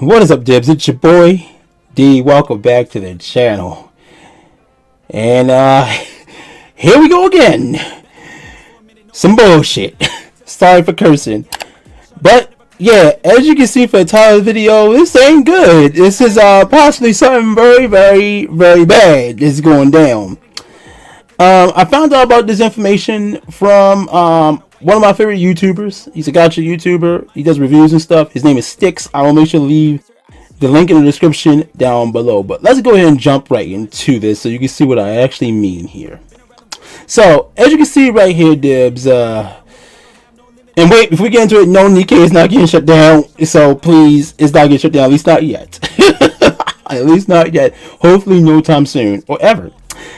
What is up, Dibs? It's your boy D. Welcome back to the channel. And here we go again. Some bullshit. Sorry for cursing. But yeah, as you can see from the title of the video, this ain't good. This is possibly something very, very, very bad that's going down. I found out about this information from one of my favorite YouTubers. He's a gotcha YouTuber. He does reviews and stuff. His name is Sticks. I will make sure to leave the link in the description down below. But let's go ahead and jump right into this so you can see what I actually mean here. So, as you can see right here, Dibs, and wait, before we get into it, no, Nikke is not getting shut down. So, please, it's not getting shut down. At least not yet. At least not yet. Hopefully, no time soon or ever.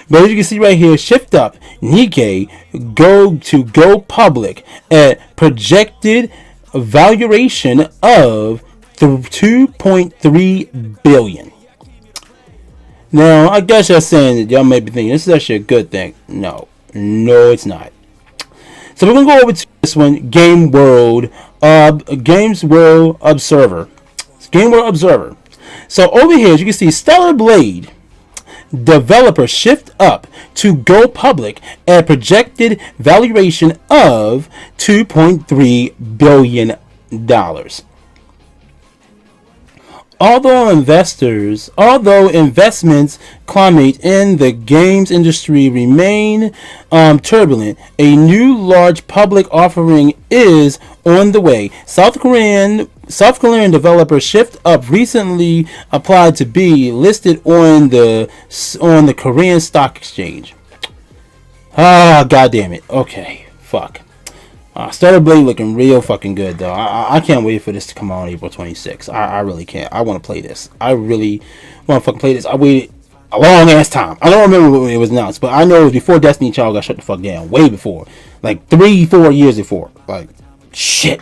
But as you can see right here, shift up, Nikke go public at projected valuation of 2.3 billion. Now, I guess you're saying that y'all may be thinking this is actually a good thing. No, it's not. So we're gonna go over to this one, Games World Observer. Game World Observer. So over here, as you can see, Stellar Blade developer shift up to go public at projected valuation of $2.3 billion. Although investments climate in the games industry remain turbulent, a new large public offering is on the way. South Korean developer Shift Up recently applied to be listed on the Korean Stock Exchange. Ah, god damn it. Okay, fuck. Stellar Blade looking real fucking good though. I can't wait for this to come out on April 26th. I really can't. I want to play this. I really want to fucking play this. I waited a long ass time. I don't remember when it was announced, but I know it was before Destiny Child got shut the fuck down. Way before. Like 3-4 years before. Like, shit.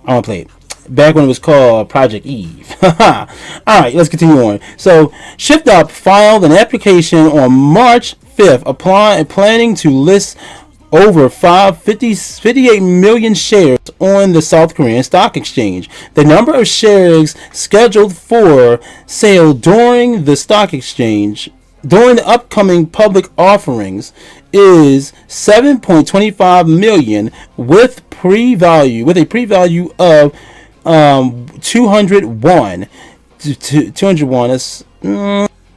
I want to play it. Back when it was called Project Eve. Alright, let's continue on. So, Shift Up filed an application on March 5th planning to list over 58 million shares on the South Korean Stock Exchange. The number of shares scheduled for sale during the upcoming public offerings is 7.25 million with a pre-value of 201. 201 is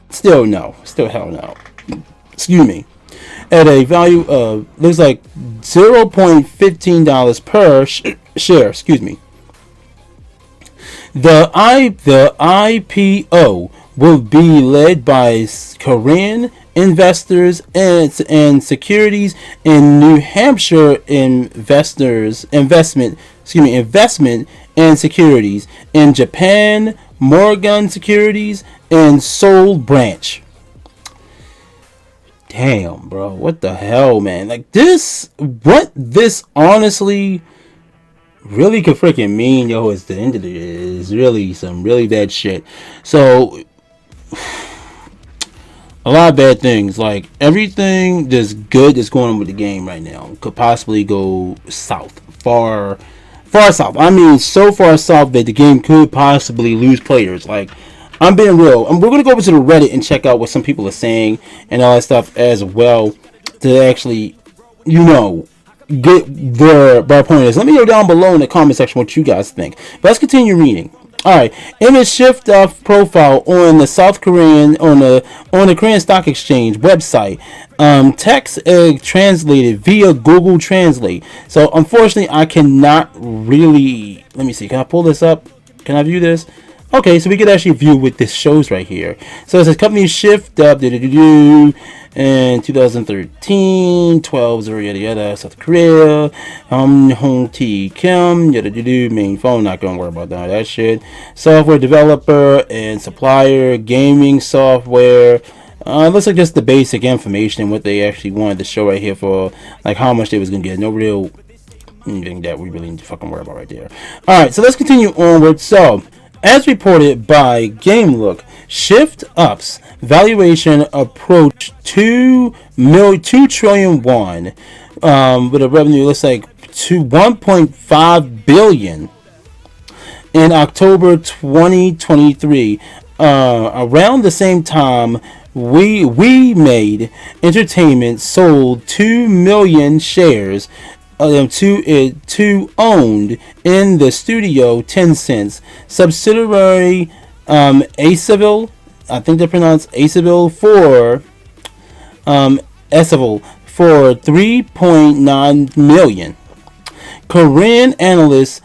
still hell no. Excuse me. At a value of looks like $0.15 per share. Excuse me. The IPO will be led by Korean investors and securities in New Hampshire investment and securities in Japan, Morgan Securities and Seoul branch. Damn, bro, what the hell, man? Like this honestly really could freaking mean, yo, it's the end of it is really some really bad shit. So a lot of bad things, like everything that's good that's going on with the game right now could possibly go south, far south. I mean, so far south that the game could possibly lose players. Like, I'm being real. And we're going to go over to the Reddit and check out what some people are saying and all that stuff as well to actually, get their point is. Let me know down below in the comment section what you guys think. But let's continue reading. Alright, image shift of profile on the Korean Stock Exchange website. Text translated via Google Translate. So unfortunately I cannot really, let me see, can I pull this up? Can I view this? Okay, so we could actually view what this shows right here. So it says company shift up in 2013, 12 yada yada, South Korea, Hong T Kim, yada yada, main phone, not gonna worry about that shit. Software developer and supplier, gaming software. It looks like just the basic information, what they actually wanted to show right here for like how much they was gonna get. No real anything that we really need to fucking worry about right there. Alright, so let's continue onward. So as reported by GameLook, Shift Up's valuation approached 2 trillion won, with a revenue looks like to 1.5 billion in October 2023. Around the same time, we made entertainment sold 2 million shares to owned in the studio Tencent's subsidiary Aceville. I think they pronounce Aceville for Aceville for 3.9 million. Korean analysts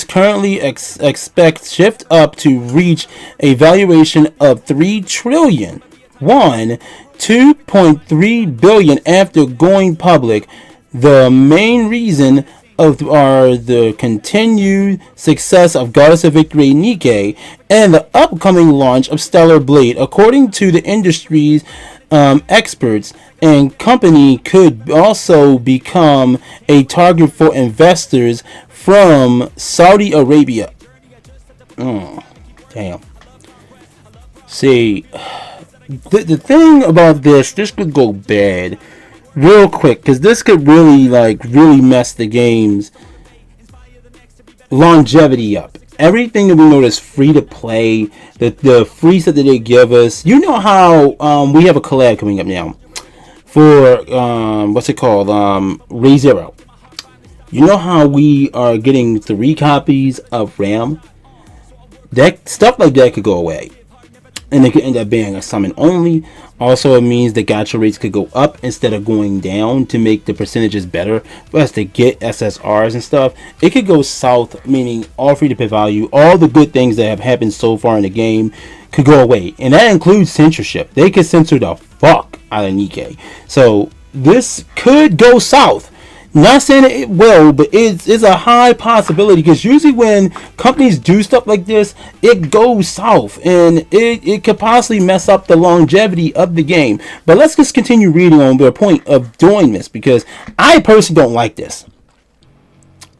currently expect Shift Up to reach a valuation of 3 trillion won, 2.3 billion after going public. The main reason are the continued success of Goddess of Victory Nikke and the upcoming launch of Stellar Blade. According to the industry's experts, and company could also become a target for investors from Saudi Arabia. Damn. See, the thing about this could go bad real quick, because this could really mess the game's longevity up. Everything that we know that's free to play, the free stuff that they give us. You know how we have a collab coming up now for what's it called? ReZero. You know how we are getting 3 copies of RAM? That stuff like that could go away, and it could end up being a summon only. Also, it means the gacha rates could go up instead of going down to make the percentages better for us to get SSRs and stuff. It could go south, meaning all free to play value, all the good things that have happened so far in the game could go away, and that includes censorship. They could censor the fuck out of Nikke. So this could go south. Not saying that it will, but it's a high possibility, because usually when companies do stuff like this, it goes south, and it could possibly mess up the longevity of the game. But let's just continue reading on their point of doing this, because I personally don't like this.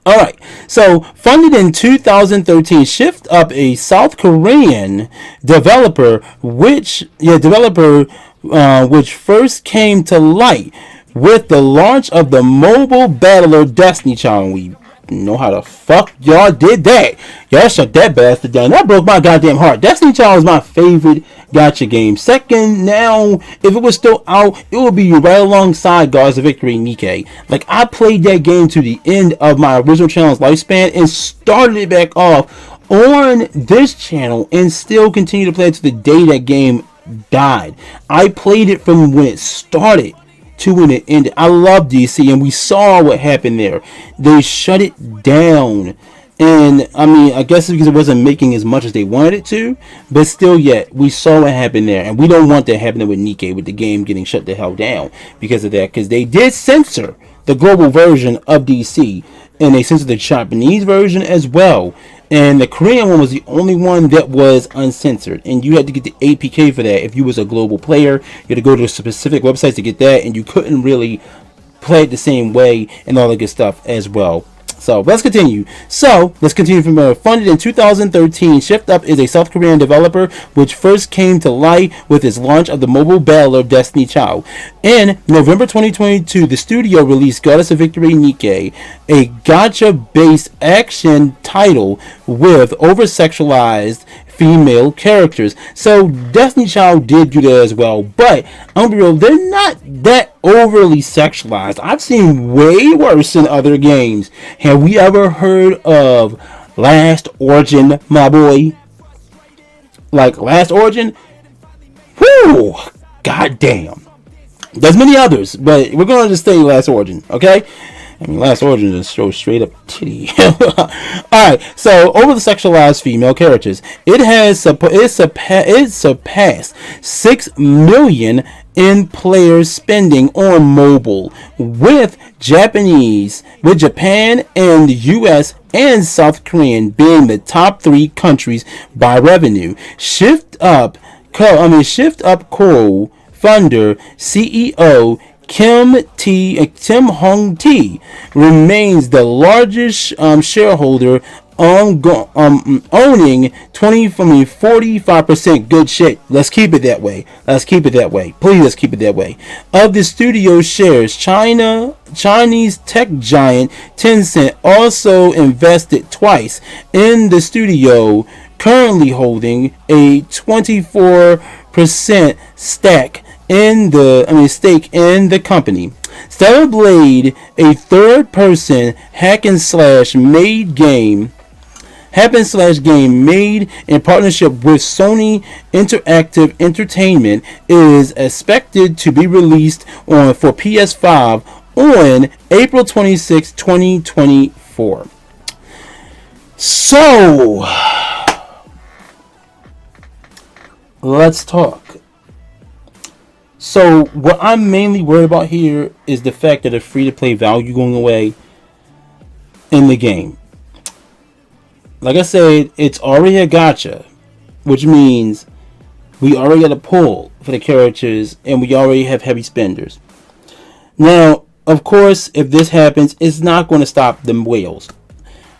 Alright, so funded in 2013, Shift Up, a South Korean developer, which first came to light with the launch of the mobile battler Destiny Child. We know how the fuck y'all did that. Y'all shut that bastard down. That broke my goddamn heart. Destiny Child is my favorite gacha game. Second, now, if it was still out, it would be right alongside Gods of Victory Nikke. Like, I played that game to the end of my original channel's lifespan and started it back off on this channel and still continue to play it to the day that game died. I played it from when it started to when it ended. I love DC, and we saw what happened there. They shut it down, and I mean, I guess it's because it wasn't making as much as they wanted it to, but still, yet we saw what happened there, and we don't want that happening with Nikke, with the game getting shut the hell down because of that, because they did censor the global version of DC, and they censored the Japanese version as well. And the Korean one was the only one that was uncensored, and you had to get the APK for that if you was a global player. You had to go to specific websites to get that, and you couldn't really play it the same way and all that good stuff as well. So let's continue. From funded in 2013, Shift Up is a South Korean developer which first came to light with its launch of the mobile battler Destiny Child. In November 2022, the studio released Goddess of Victory Nikke, a gacha-based action title with over-sexualized female characters. So Destiny Child did do that as well, but I'm be real, they're not that overly sexualized. I've seen way worse in other games. Have we ever heard of Last Origin, my boy? Like Last Origin? Whoo! Goddamn. There's many others, but we're gonna just say Last Origin, okay? I mean, Last Origin is so straight up titty. Alright, so over the sexualized female characters, it surpassed 6 million in players spending on mobile, with Japan and the US and South Korean being the top 3 countries by revenue. Shift Up co-founder CEO Kim Hong T remains the largest shareholder owning 45%. Good shit. Let's keep it that way. Please, let's keep it that way. Of the studio shares, Chinese tech giant Tencent also invested twice in the studio, currently holding a 24% stake in the company. Stellar Blade, a third-person hack and slash game made in partnership with Sony Interactive Entertainment, is expected to be released for PS5 on April 26, 2024. So, let's talk. So, what I'm mainly worried about here is the fact that the free-to-play value going away in the game. Like I said, it's already a gacha, which means we already got a pull for the characters and we already have heavy spenders. Now, of course, if this happens, it's not going to stop the whales.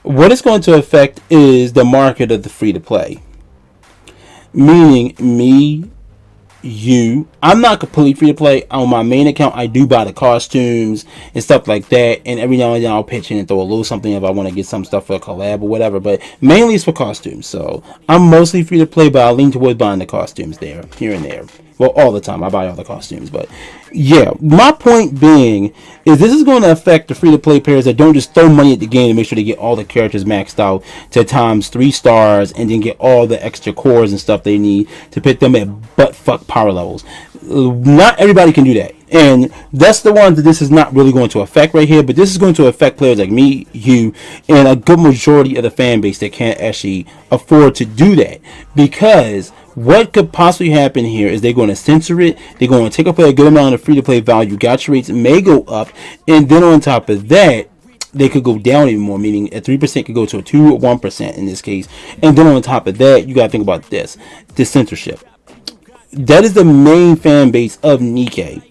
What it's going to affect is the market of the free-to-play. Meaning me, you. I'm not completely free to play. On my main account, I do buy the costumes and stuff like that, and every now and then I'll pitch in and throw a little something if I want to get some stuff for a collab or whatever, but mainly it's for costumes. So I'm mostly free to play, but I lean towards buying the costumes there, here and there. Well, all the time I buy all the costumes, but yeah, my point being is this is going to affect the free-to-play players that don't just throw money at the game to make sure they get all the characters maxed out to times 3 stars and then get all the extra cores and stuff they need to put them at butt-fuck power levels. Not everybody can do that, and that's the one that this is not really going to affect right here, but this is going to affect players like me, you, and a good majority of the fan base that can't actually afford to do that, because what could possibly happen here is they're going to censor it. They're going to take up a good amount of free-to-play value. Gacha rates may go up. And then on top of that, they could go down even more, meaning a 3% could go to a 2 or 1% in this case. And then on top of that, you got to think about this censorship. That is the main fan base of Nikke,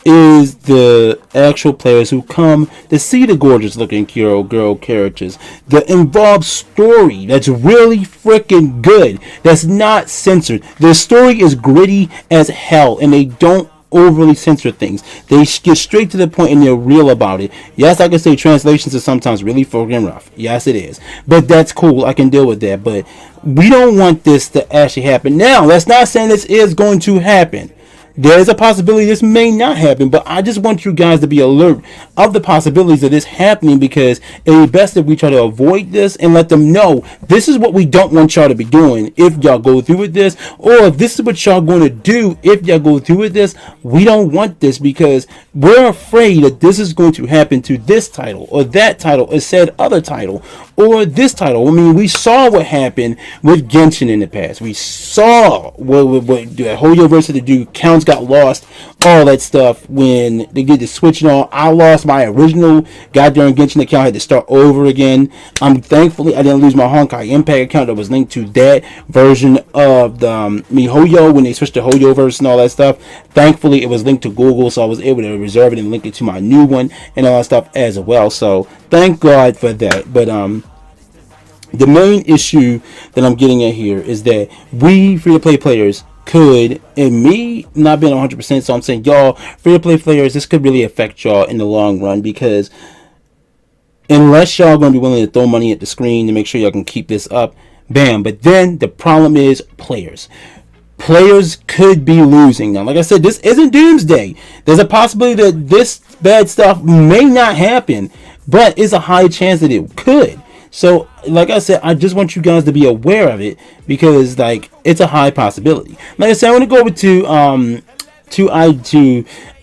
is the actual players who come to see the gorgeous looking girl characters, the involved story that's really freaking good, that's not censored. The story is gritty as hell, and they don't overly censor things. They get straight to the point and they're real about it. Yes, I can say translations are sometimes really freaking rough. Yes, it is, but that's cool. I can deal with that, but we don't want this to actually happen. Now, that's not saying this is going to happen. There's a possibility this may not happen, but I just want you guys to be alert of the possibilities of this happening, because it would be best if we try to avoid this and let them know this is what we don't want y'all to be doing if y'all go through with this, or if this is what y'all going to do if y'all go through with this. We don't want this because we're afraid that this is going to happen to this title or that title or said other title or this title. I mean, we saw what happened with Genshin in the past. We saw what Hoyo versus the dude counts got lost, all that stuff when they did the switching on. I lost my original goddamn Genshin account. I had to start over again. Thankfully I didn't lose my Honkai Impact account that was linked to that version of the MiHoYo when they switched to Hoyoverse and all that stuff. Thankfully it was linked to Google, so I was able to reserve it and link it to my new one and all that stuff as well. So thank God for that. But the main issue that I'm getting at here is that we free-to-play players could, and me not being 100%, so I'm saying y'all free-to-play players, this could really affect y'all in the long run, because unless y'all going to be willing to throw money at the screen to make sure y'all can keep this up, bam. But then the problem is players could be losing. Now, like I said, this isn't doomsday. There's a possibility that this bad stuff may not happen, but it's a high chance that it could. So, like I said, I just want you guys to be aware of it, because, like, it's a high possibility. Like I said, I want to go over to Reddit,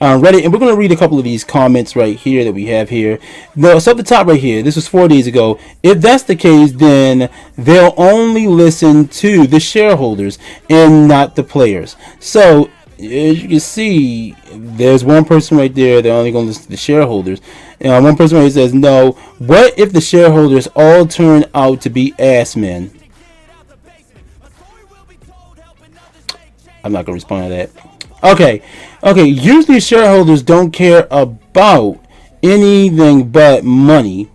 and we're going to read a couple of these comments right here that we have here. No, so at the top right here, this was 4 days ago. If that's the case, then they'll only listen to the shareholders and not the players. So, as you can see, there's one person right there, they're only going to listen to the shareholders. One person right here says, no, what if the shareholders all turn out to be ass men? I'm not going to respond to that. Okay, usually shareholders don't care about anything but money.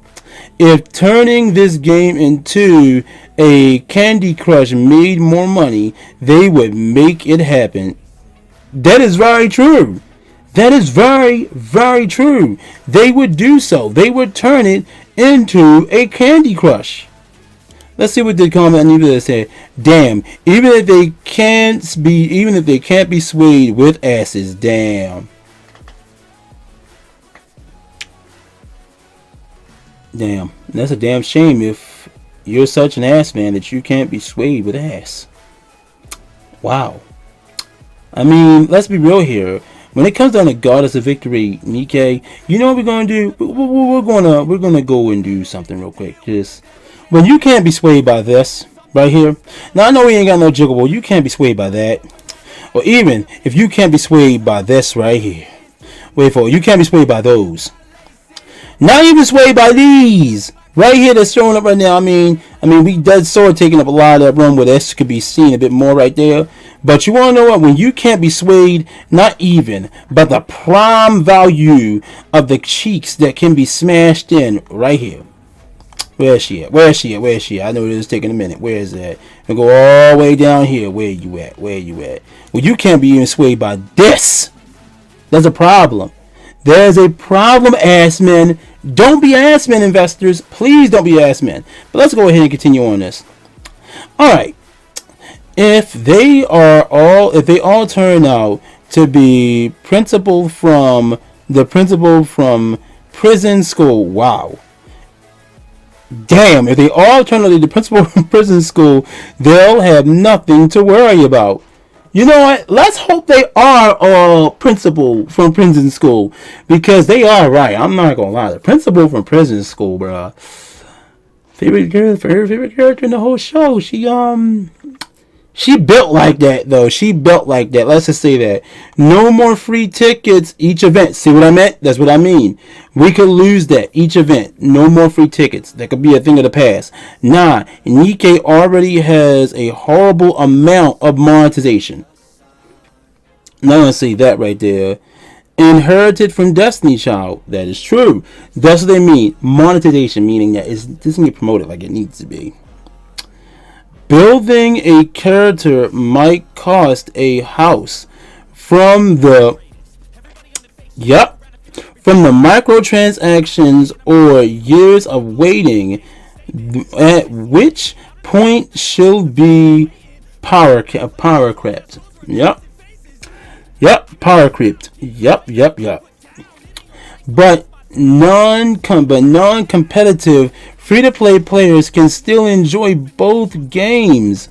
If turning this game into a Candy Crush made more money, they would make it happen. That is very true. That is very, very true. They would do so. They would turn it into a Candy Crush. Let's see what the comment Anita said. Damn, even if they can't be swayed with asses, damn. Damn, that's a damn shame if you're such an ass man that you can't be swayed with ass. Wow. I mean, let's be real here. When it comes down to Goddess of Victory, Nikke, you know what we're gonna do? We're gonna go and do something real quick. Just when you can't be swayed by this right here. Now I know we ain't got no jiggable. You can't be swayed by that. Or even if you can't be swayed by this right here. Wait for it. You can't be swayed by those. Not even swayed by these right here that's showing up right now. I mean, we dead sword taking up a lot of that room where this could be seen a bit more right there. But you want to know what? When you can't be swayed, not even, but the prime value of the cheeks that can be smashed in right here. Where is she at? Where is she at? Where is she at? I know it is taking a minute. Where is that? And go all the way down here. Where you at? Where you at? Well, you can't be even swayed by this. There's a problem. There's a problem, ass men. Don't be ass men, investors. Please don't be ass men. But let's go ahead and continue on this. All right. If they all turn out to be principal from prison school, wow. Damn, if they all turn out to be the principal from prison school, they'll have nothing to worry about. You know what? Let's hope they are all principal from prison school. Because they are right. I'm not going to lie. The principal from prison school, bruh. Favorite character in the whole show. She built like that, though. She built like that. Let's just say that. No more free tickets each event. See what I meant? That's what I mean. We could lose that each event. No more free tickets. That could be a thing of the past. Nah, Nikke already has a horrible amount of monetization. Not gonna say that right there. Inherited from Destiny Child. That is true. That's what they mean. Monetization, meaning that it doesn't get promoted like it needs to be. Building a character might cost a house from the microtransactions or years of waiting, at which point she'll be power crept. Power crept. But non-competitive free-to-play players can still enjoy both games.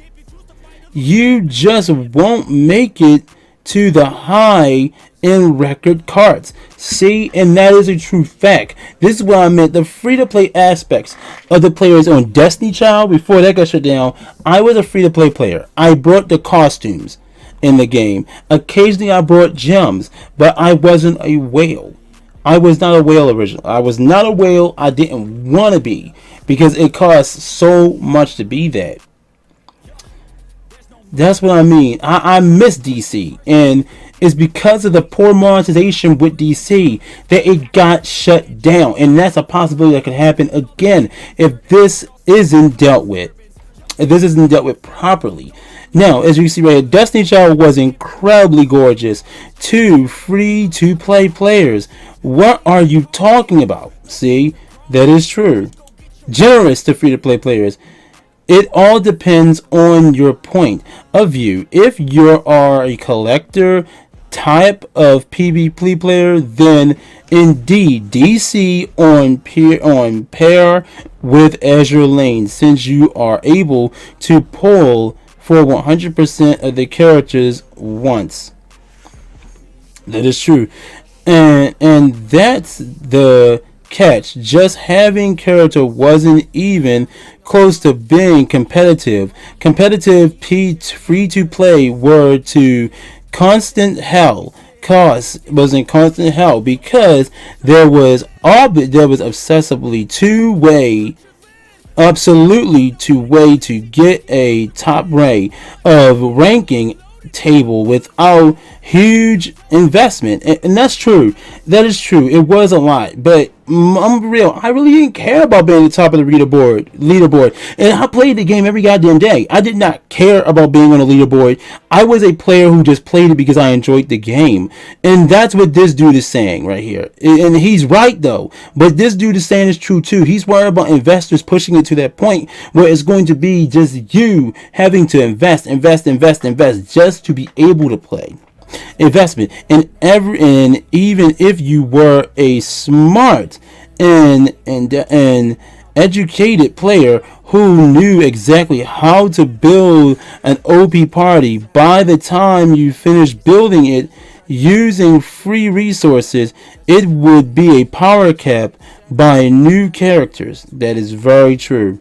You just won't make it to the high in record cards. See, and that is a true fact. This is what I meant. The free-to-play aspects of the players on Destiny Child, before that got shut down, I was a free-to-play player. I brought the costumes in the game. Occasionally I brought gems, but I wasn't a whale. I was not a whale originally. I was not a whale. I didn't want to be because it costs so much to be that. That's what I mean. I miss DC, and it's because of the poor monetization with DC that it got shut down, and that's a possibility that could happen again if this isn't dealt with. If this isn't dealt with properly. Now, as you see right here, Destiny Child was incredibly gorgeous to free-to-play players. What are you talking about? See, that is true. Generous to free-to-play players. It all depends on your point of view. If you are a collector type of PvP player, then indeed DC on pair with Azure Lane, since you are able to pull for 100% of the characters once. That is true, and that's the catch. Just having character wasn't even close to being competitive. Competitive free to play were to constant hell. Cost was in constant hell because there was obsessively absolutely two way to get a top rank of ranking table without huge investment, and that's true. That is true. It was a lot, but I'm real. I really didn't care about being at the top of the leaderboard. And I played the game every goddamn day. I did not care about being on a leaderboard. I was a player who just played it because I enjoyed the game. And that's what this dude is saying right here. And he's right, though. But this dude is saying it's true, too. He's worried about investors pushing it to that point where it's going to be just you having to invest just to be able to play. Investment and even if you were a smart and educated player who knew exactly how to build an OP party, by the time you finished building it using free resources, it would be a power cap by new characters. That is very true.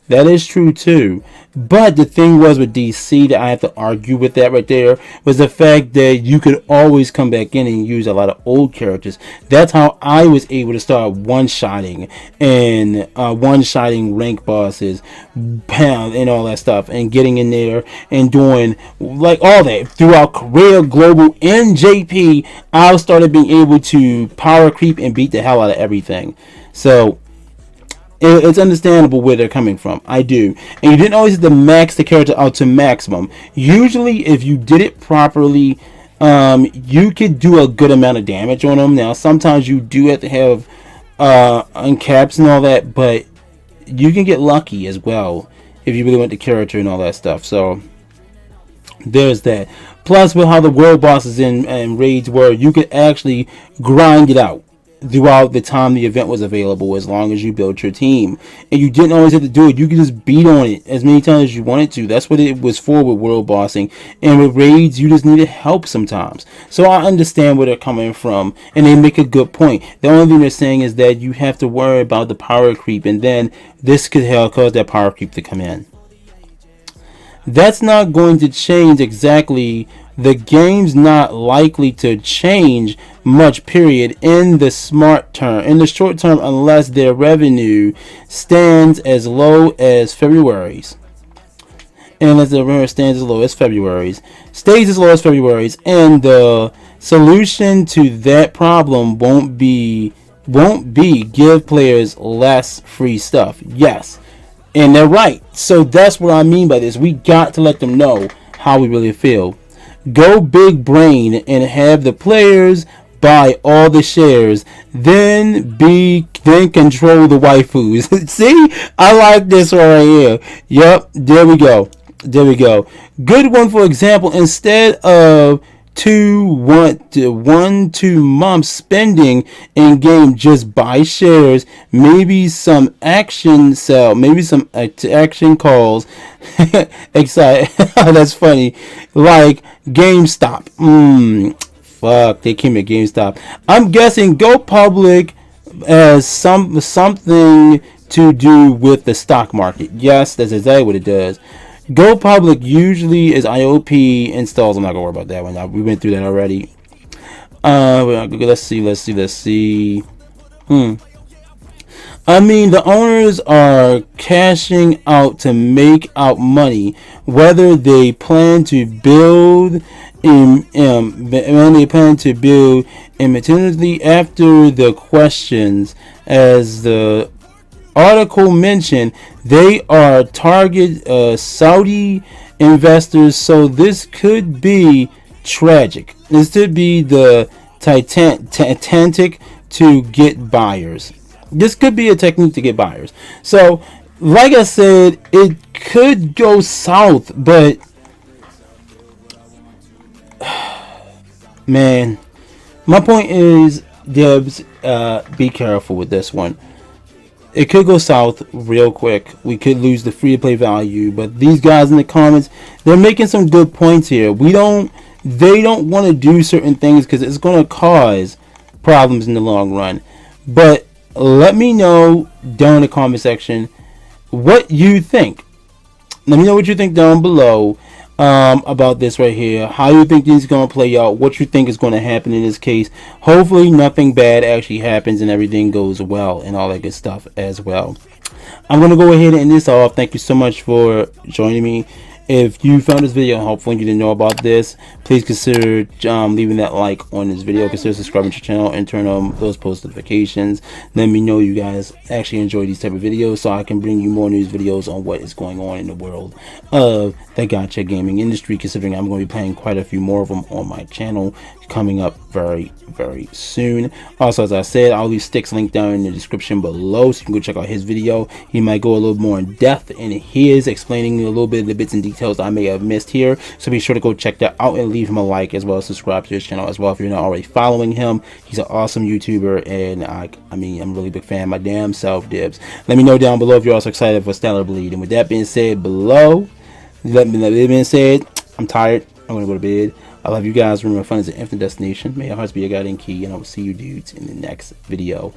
That is true too. But the thing was with DC that I have to argue with that right there was the fact that you could always come back in and use a lot of old characters. That's how I was able to start one-shotting and one-shotting rank bosses, pound and all that stuff, and getting in there and doing like all that throughout career, global, and JP. I started being able to power creep and beat the hell out of everything. So it's understandable where they're coming from. I do. And you didn't always have to max the character out to maximum. Usually, if you did it properly, you could do a good amount of damage on them. Now, sometimes you do have to have uncaps and all that, but you can get lucky as well if you really want the character and all that stuff. So, there's that. Plus, with how the world bosses and raids were, you could actually grind it out throughout the time the event was available, as long as you built your team. And you didn't always have to do it. You could just beat on it as many times as you wanted to. That's what it was for with world bossing. And with raids, you just needed help sometimes. So I understand where they're coming from, and they make a good point. The only thing they're saying is that you have to worry about the power creep, and then this could cause that power creep to come in. That's not going to change exactly. The game's not likely to change much, period, in the short term, unless their revenue stands as low as February's. Unless their revenue stands as low as February's. Stays as low as February's. And the solution to that problem won't be give players less free stuff. Yes. And they're right. So that's what I mean by this. We got to let them know how we really feel. Go big brain and have the players buy all the shares, then control the waifus. See, I like this right here. Yep, there we go. Good one. For example, instead of 2 months spending in game, just buy shares, maybe some action sell, maybe some action calls. Excited. That's funny. Like GameStop. Fuck, they came at GameStop. I'm guessing go public as something to do with the stock market. Yes, that's exactly what it does. Go public usually is IOP installs. I'm not gonna worry about that one. We went through that already. Let's see. I mean, the owners are cashing out to make out money, whether they plan to build imminently after the questions. As the article mentioned, they are target Saudi investors, so this could be tragic. This could be the Titanic to get buyers. This could be a technique to get buyers. So, like I said, it could go south, but man, my point is, Debs, be careful with this one. It could go south real quick. We could lose the free-to-play value, but these guys in the comments, they're making some good points here. They don't want to do certain things because it's going to cause problems in the long run. But let me know down in the comment section what you think. Let me know what you think down below about this right here. How you think this is going to play out. What you think is going to happen in this case. Hopefully nothing bad actually happens and everything goes well and all that good stuff as well. I'm going to go ahead and end this off. Thank you so much for joining me. If you found this video helpful and you didn't know about this, please consider leaving that like on this video. Consider subscribing to the channel and turn on those post notifications. Let me know you guys actually enjoy these type of videos, so I can bring you more news videos on what is going on in the world of the gacha gaming industry, considering I'm going to be playing quite a few more of them on my channel coming up very soon. Also, as I said, I'll leave Stick's link down in the description below, so you can go check out his video. He might go a little more in depth in his, explaining a little bit of the bits and details I may have missed here, so be sure to go check that out and leave him a like, as well as subscribe to his channel as well if you're not already following him. He's an awesome YouTuber, and I mean, I'm a really big fan. My damn self dibs. Let me know down below if you're also excited for Stellar Bleed. And with that being said, I'm tired. I'm gonna go to bed. I love you guys. Remember, fun is an infinite destination. May your hearts be your guiding key, and I will see you dudes in the next video.